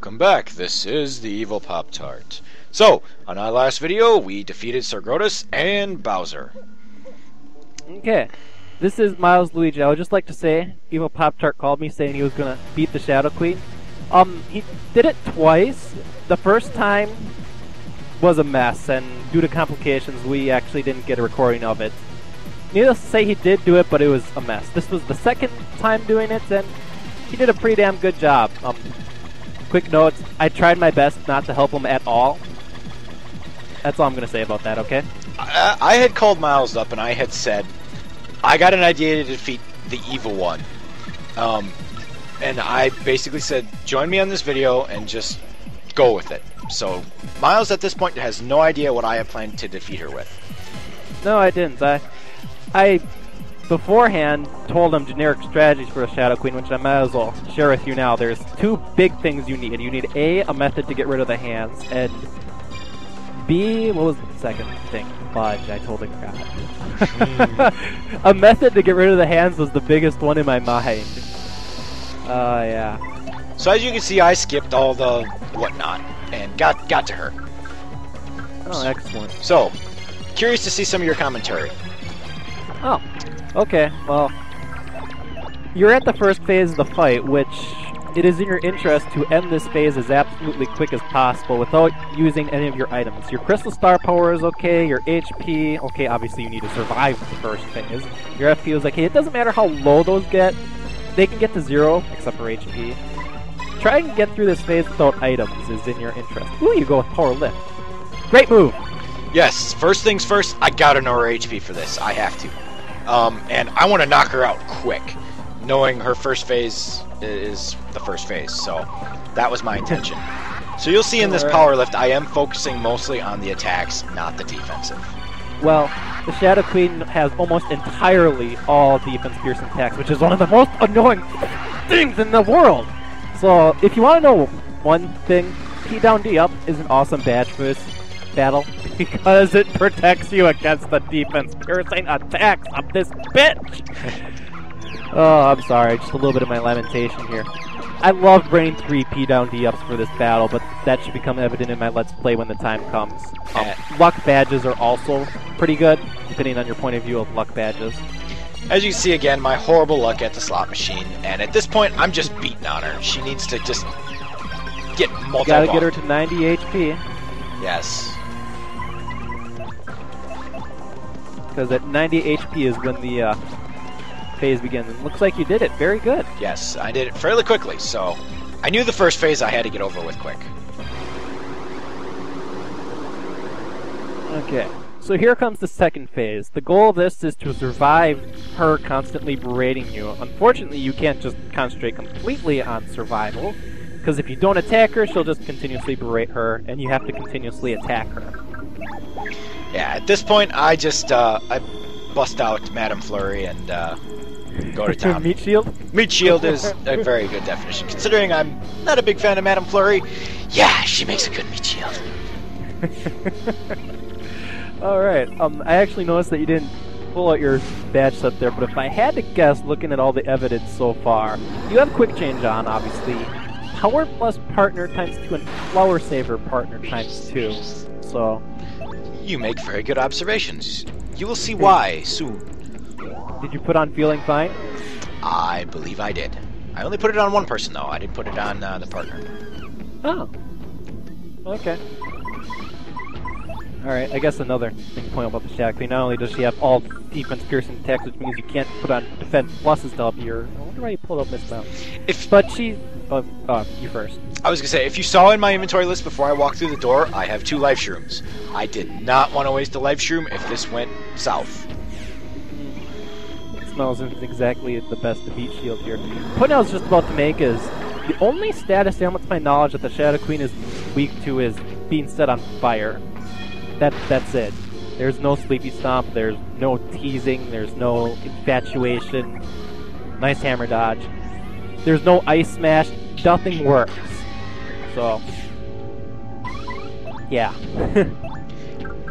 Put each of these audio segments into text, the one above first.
welcome back. This is the Evil Pop-Tart. So, on our last video, we defeated Sir Grotus and Bowser. Okay, this is Miles Luigi. I would just like to say, Evil Pop-Tart called me saying he was gonna beat the Shadow Queen. He did it twice. The first time was a mess, and due to complications, we actually didn't get a recording of it. Needless to say, he did do it, but it was a mess. This was the second time doing it, and he did a pretty damn good job. Quick notes, I tried my best not to help him at all. That's all I'm going to say about that, okay? I had called Miles up and I had said, I got an idea to defeat the evil one. And I basically said, join me on this video and just go with it. So, Miles at this point has no idea what I have planned to defeat her with. No, I didn't. I beforehand told him generic strategies for a Shadow Queen, which I might as well share with you now. There's two big things you need. You need a method to get rid of the hands, and B, what was the second thing? Fudge, I totally forgot. A method to get rid of the hands was the biggest one in my mind. Yeah. So as you can see, I skipped all the whatnot and got to her. Oh, excellent. So, curious to see some of your commentary. Oh, okay, well, you're at the first phase of the fight, which it is in your interest to end this phase as absolutely quick as possible without using any of your items. Your Crystal Star Power is okay, your HP, okay, obviously you need to survive the first phase. Your FP is okay, it doesn't matter how low those get, they can get to 0, except for HP. Try and get through this phase without items is in your interest. Ooh, you go with Power Lift. Great move! Yes, first things first, I gotta know her HP for this. I have to. And I want to knock her out quick, knowing her first phase is the first phase, so that was my intention. So you'll see in this power lift, I am focusing mostly on the attacks, not the defensive. Well, the Shadow Queen has almost entirely all defense-piercing attacks, which is one of the most annoying things in the world! So, if you want to know one thing, P down D up is an awesome badge for this battle because it protects you against the defense-piercing attacks of this bitch! Oh, I'm sorry, just a little bit of my lamentation here. I love bringing 3 P down D ups for this battle, but that should become evident in my Let's Play when the time comes. Luck badges are also pretty good, depending on your point of view of luck badges. As you can see again, my horrible luck at the slot machine, and at this point, I'm just beating on her. She needs to just get multi-bumped. Gotta get her to 90 HP. Yes. Because at 90 HP is when the phase begins. And looks like you did it. Very good. Yes, I did it fairly quickly, so I knew the first phase I had to get over with quick. Okay. So here comes the second phase. The goal of this is to survive her constantly berating you. Unfortunately, you can't just concentrate completely on survival, because if you don't attack her, she'll just continuously berate her, and you have to continuously attack her. Yeah, at this point, I just, I bust out Madame Flurry and, go to town. Meat Shield? Meat Shield is a very good definition. Considering I'm not a big fan of Madame Flurry, yeah, she makes a good Meat Shield. Alright, I actually noticed that you didn't pull out your badge set there, but if I had to guess, looking at all the evidence so far, you have Quick Change on, obviously. Power plus Partner times 2 and Flower Saver Partner times 2. So, you make very good observations. You will see why soon. Did you put on Feeling Fine? I believe I did. I only put it on one person, though. I didn't put it on the partner. Oh. Okay. Alright, I guess another thing to point out about the Shadow Queen, not only does she have all defense-piercing attacks, which means you can't put on defense pluses to help your... I wonder why you pulled up Miss Mount. But she... you first. I was gonna say, if you saw in my inventory list before I walked through the door, I have 2 life shrooms. I did not want to waste a life shroom if this went south. It smells exactly the best to beat shield here. The point I was just about to make is, the only status ailment to my knowledge that the Shadow Queen is weak to is being set on fire. That's it. There's no Sleepy Stomp, there's no teasing, there's no infatuation, nice hammer dodge. There's no Ice Smash, nothing works. So, yeah.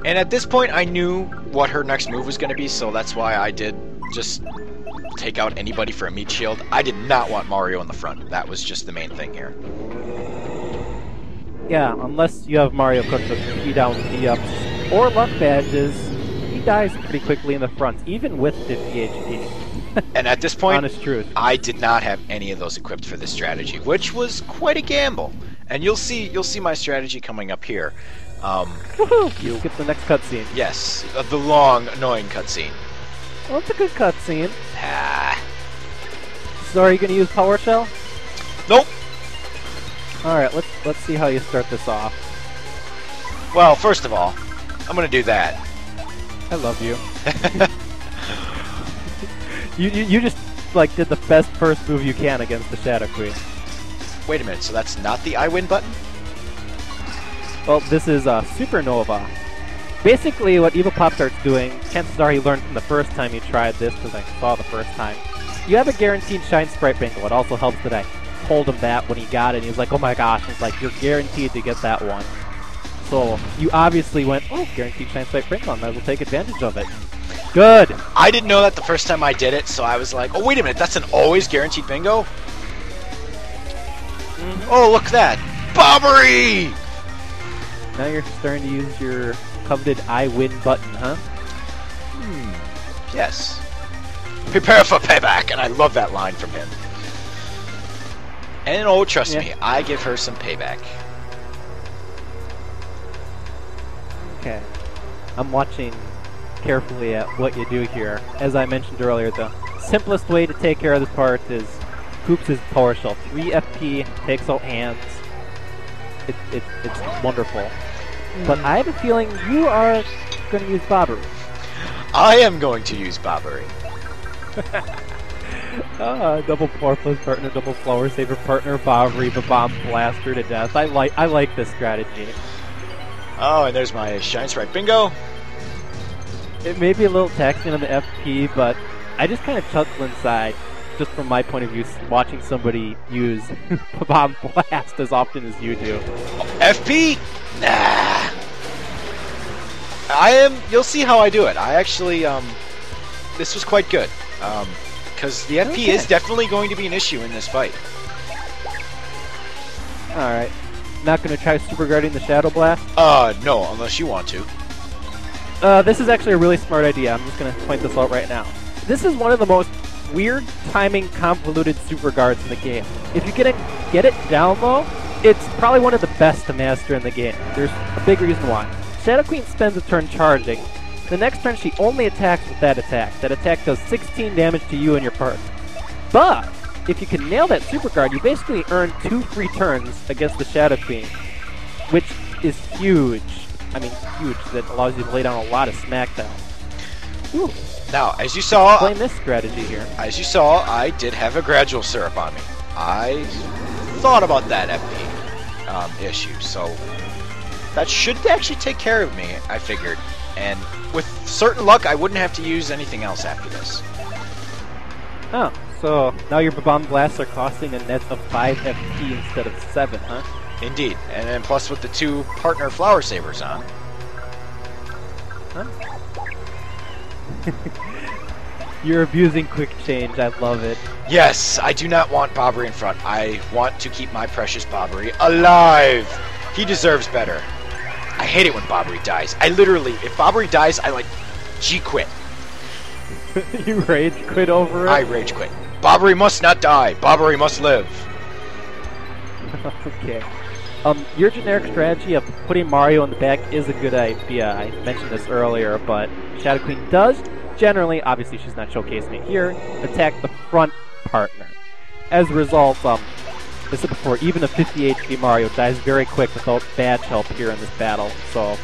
And at this point, I knew what her next move was going to be, so that's why I did just take out anybody for a meat shield. I did not want Mario in the front. That was just the main thing here. Yeah, unless you have Mario cooked with P down, D ups, or luck badges, he dies pretty quickly in the front, even with 50 HP. And at this point, Honest truth. I did not have any of those equipped for this strategy, which was quite a gamble. And you'll see my strategy coming up here. Woohoo! You skip the next cutscene. Yes, the long, annoying cutscene. Well, it's a good cutscene. Ah. So are you going to use Power Shell? Nope. Alright, let's see how you start this off. Well, first of all, I'm gonna do that. I love you. You just like did the best first move you can against the Shadow Queen. Wait a minute, so that's not the I win button? Well, this is Supernova. Basically, what Evil Pop-Tart's doing, chances are he learned from the first time he tried this, because I saw the first time. You have a guaranteed Shine Sprite Bingo. It also helps that I told him that when he got it, and he was like, oh my gosh, it's like, you're guaranteed to get that one. So, you obviously went, oh, guaranteed Shine Sprite Bingo, I might as well take advantage of it. Good! I didn't know that the first time I did it, so I was like, oh, wait a minute, that's an always guaranteed bingo? Oh, look at that! Bobbery! Now you're starting to use your coveted I win button, huh? Yes. Prepare for payback, and I love that line from him. And oh, trust me, I give her some payback. Okay. I'm watching carefully at what you do here. As I mentioned earlier, the simplest way to take care of this part is Poops' Power Shell. 3 FP, takes out hands. It's wonderful. But I have a feeling you are going to use Bobbery. I am going to use Bobbery. Double Porpoise partner, double Flower Saver partner, Bobbery, the Bomb Blaster to death. I like this strategy. Oh, and there's my Shine Sprite Bingo. It may be a little taxing on the FP, but I just kind of chuckle inside, just from my point of view, watching somebody use Bomb Blast as often as you do. FP? Nah. You'll see how I do it. I actually, this was quite good. Because the FP is definitely going to be an issue in this fight. Alright. Not going to try Super Guarding the Shadow Blast? No, unless you want to. This is actually a really smart idea. I'm just going to point this out right now. This is one of the most weird timing convoluted super guards in the game. If you get it down low, it's probably one of the best to master in the game. There's a big reason why. Shadow Queen spends a turn charging. The next turn she only attacks with that attack. That attack does 16 damage to you and your partner. But if you can nail that super guard, you basically earn 2 free turns against the Shadow Queen, which is huge. I mean, huge. That allows you to lay down a lot of smackdown. Ooh. Now, as you saw, explain this strategy here. As you saw, I did have a gradual syrup on me. I thought about that FP issue, so that should actually take care of me, I figured. And with certain luck, I wouldn't have to use anything else after this. Oh, so now your Bomb Blasts are costing a net of 5 FP instead of 7, huh? Indeed, and then plus with the 2 partner Flower Savers on. Huh? You're abusing quick change, I love it. Yes, I do not want Bobbery in front. I want to keep my precious Bobbery alive! He deserves better. I hate it when Bobbery dies. I literally, if Bobbery dies, I like G-quit. You rage quit over it? I rage quit. Bobbery must not die. Bobbery must live. Okay. Your generic strategy of putting Mario in the back is a good idea. I mentioned this earlier, but Shadow Queen does generally, obviously she's not showcasing it here, attack the front partner. As a result, I said before, even a 50 HP Mario dies very quick without badge help here in this battle, so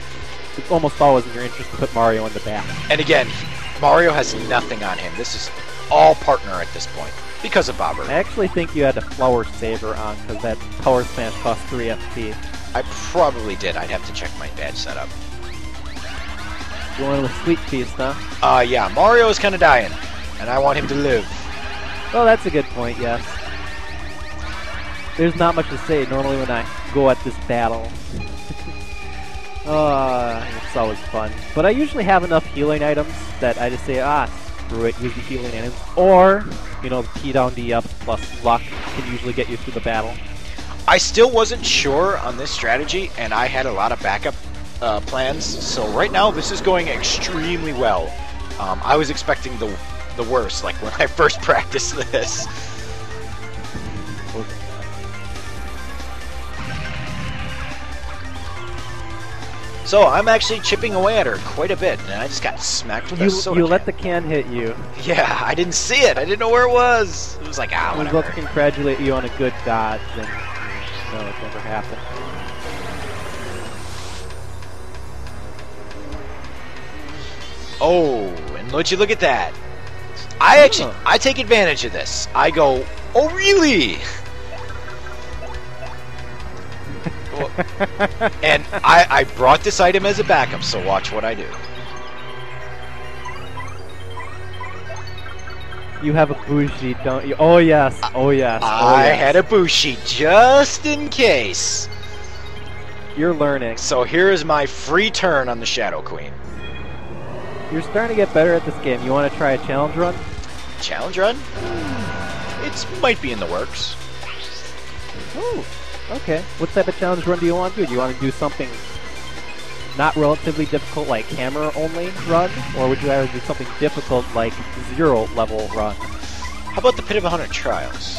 it's almost always in your interest to put Mario in the back. And again, Mario has nothing on him. This is all partner at this point, because of Bobbery. I actually think you had a Flower Saver on, because that Power Smash costs 3 FP. I probably did. I'd have to check my badge setup. Going with Sweet Feast, huh? Yeah, Mario is kind of dying, and I want him to live. Well, that's a good point, yes. There's not much to say normally when I go at this battle. It's always fun. But I usually have enough healing items that I just say, screw it, use the healing items. Or, you know, P down D up plus luck can usually get you through the battle. I still wasn't sure on this strategy, and I had a lot of backup plans. So right now, this is going extremely well. I was expecting the worst, like when I first practiced this. So I'm actually chipping away at her quite a bit, and I just got smacked with a soda You can. let the can hit you. Yeah, I didn't see it. I didn't know where it was. It was like, I was whatever. about to congratulate you on a good dodge, and no, it never happened. Oh, and would you look at that? I take advantage of this. I go, oh really? And I brought this item as a backup, so watch what I do. You have a bushi, don't you? Oh yes, oh yes. I had a bushi just in case. You're learning. So here is my free turn on the Shadow Queen. You're starting to get better at this game. You want to try a challenge run? Challenge run? It might be in the works. Oh, okay. What type of challenge run do you want to do? Do you want to do something not relatively difficult like hammer only run? Or would you rather do something difficult like 0 level run? How about the Pit of 100 Trials?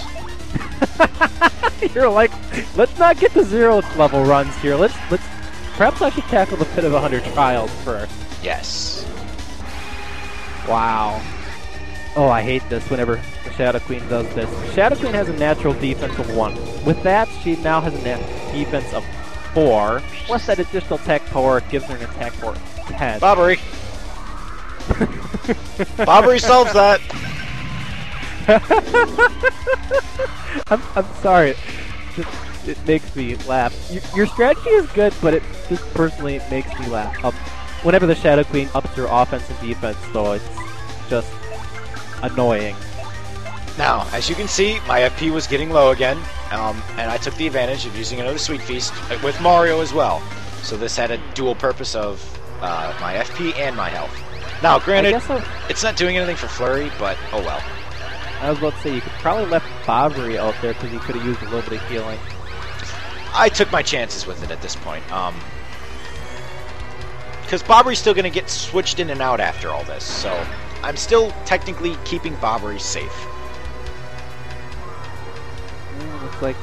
You're like, let's not get the 0 level runs here. Let's perhaps I should tackle the Pit of 100 Trials first. Yes. Wow. Oh, I hate this whenever the Shadow Queen does this. Shadow Queen has a natural defense of 1. With that, she now has a defense of 4. Plus that additional attack power gives her an attack power of 10. Bobbery. Bobbery solves that. I'm sorry. It makes me laugh. Your strategy is good, but it just personally makes me laugh. Whenever the Shadow Queen ups her offense and defense, though, it's just annoying. Now, as you can see, my FP was getting low again, and I took the advantage of using another Sweet Feast with Mario as well. So this had a dual purpose of my FP and my health. Now, granted, it's not doing anything for Flurry, but oh well. I was about to say, you could probably left Bobbery out there because he could have used a little bit of healing. I took my chances with it at this point. Because Bobbery's still going to get switched in and out after all this, so I'm still technically keeping Bobbery safe. Looks like,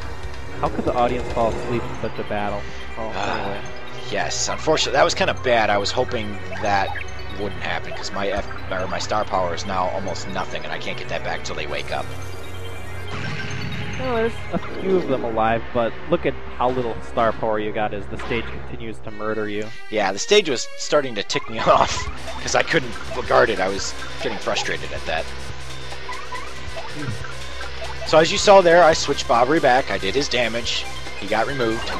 how could the audience fall asleep in such a battle? Oh, anyway. Yes, unfortunately, that was kind of bad. I was hoping that wouldn't happen because my my star power is now almost nothing, and I can't get that back till they wake up. Well, there's a few of them alive, but look at how little star power you got as the stage continues to murder you. Yeah, the stage was starting to tick me off because I couldn't guard it. I was getting frustrated at that. So as you saw there, I switched Bobbery back. I did his damage. He got removed.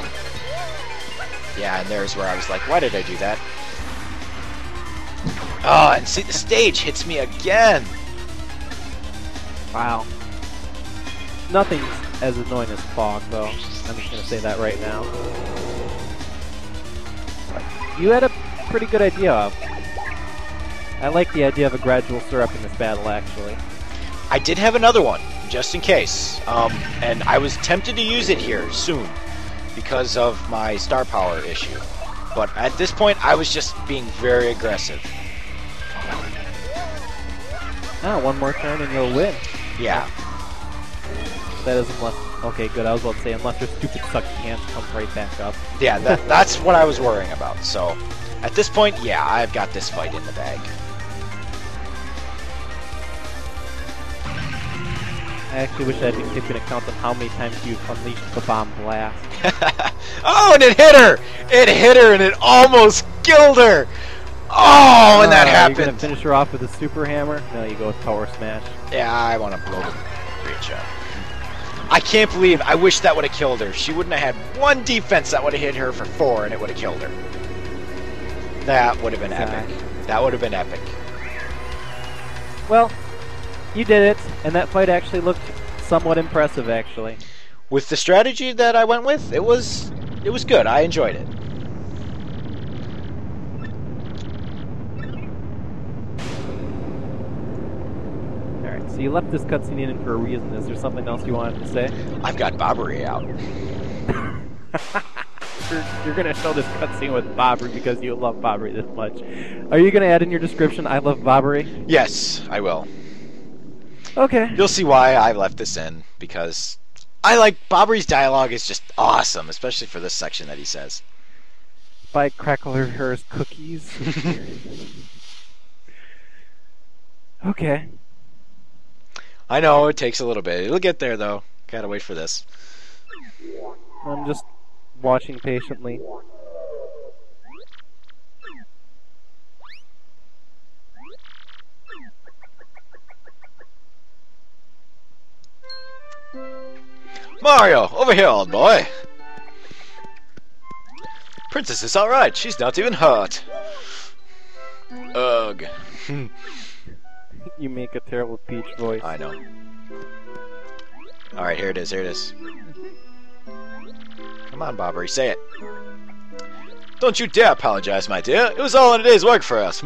Yeah, and there's where I was like, why did I do that? Oh, and see, the stage hits me again. Wow. Nothing's as annoying as fog, though. I'm just going to say that right now. You had a pretty good idea of. I like the idea of a gradual syrup in this battle, actually. I did have another one, just in case. And I was tempted to use it here soon because of my star power issue. But at this point, I was just being very aggressive. Ah, one more turn and you'll win. Yeah. That is unless... Okay, good. I was about to say, unless your stupid sucky hands come right back up. Yeah, that's what I was worrying about. So, at this point, yeah, I've got this fight in the bag. I actually wish I had been keeping account of how many times you've unleashed the bomb blast. Oh, and it hit her! It hit her and it almost killed her! Oh, and that happened! You're gonna finish her off with a super hammer? No, you go with power smash. Yeah, I want to blow the bridge up. I can't believe, I wish that would have killed her. She wouldn't have had one defense that would have hit her for 4 and it would have killed her. That would have been epic. That would have been epic. Well, you did it, and that fight actually looked somewhat impressive, actually. With the strategy that I went with, it was good. I enjoyed it. Alright, so you left this cutscene in for a reason. Is there something else you wanted to say? I've got Bobbery out. you're gonna show this cutscene with Bobbery because you love Bobbery this much. Are you gonna add in your description, "I love Bobbery"? Yes, I will. Okay. You'll see why I left this in, because I like Bobbery's dialogue is just awesome, especially for this section that he says. Buy Crackler's cookies. Okay. I know it takes a little bit. It'll get there though. Gotta wait for this. I'm just watching patiently. Mario, over here, old boy. Princess is alright. She's not even hurt. Ugh. You make a terrible Peach voice. I know. Alright, here it is, here it is. Come on, Bobbery, say it. Don't you dare apologize, my dear. It was all in a day's work for us.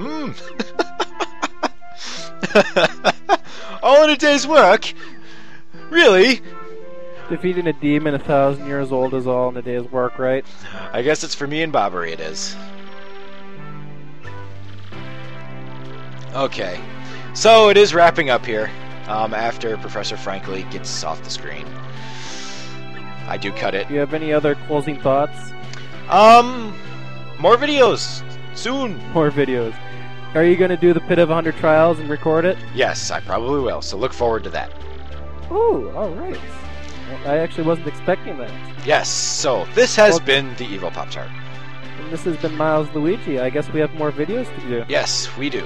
All in a day's work? Really? Defeating a demon 1,000 years old is all in a day's work, right? I guess it's for me and Bobbery it is. Okay. So it is wrapping up here. After Professor Frankly gets off the screen. I do cut it. Do you have any other closing thoughts? More videos soon. More videos. Are you going to do the Pit of 100 Trials and record it? Yes, I probably will, so look forward to that. Ooh, alright. I actually wasn't expecting that. Yes, so this has been the Evil Pop-Tart. And this has been Miles Luigi. I guess we have more videos to do. Yes, we do.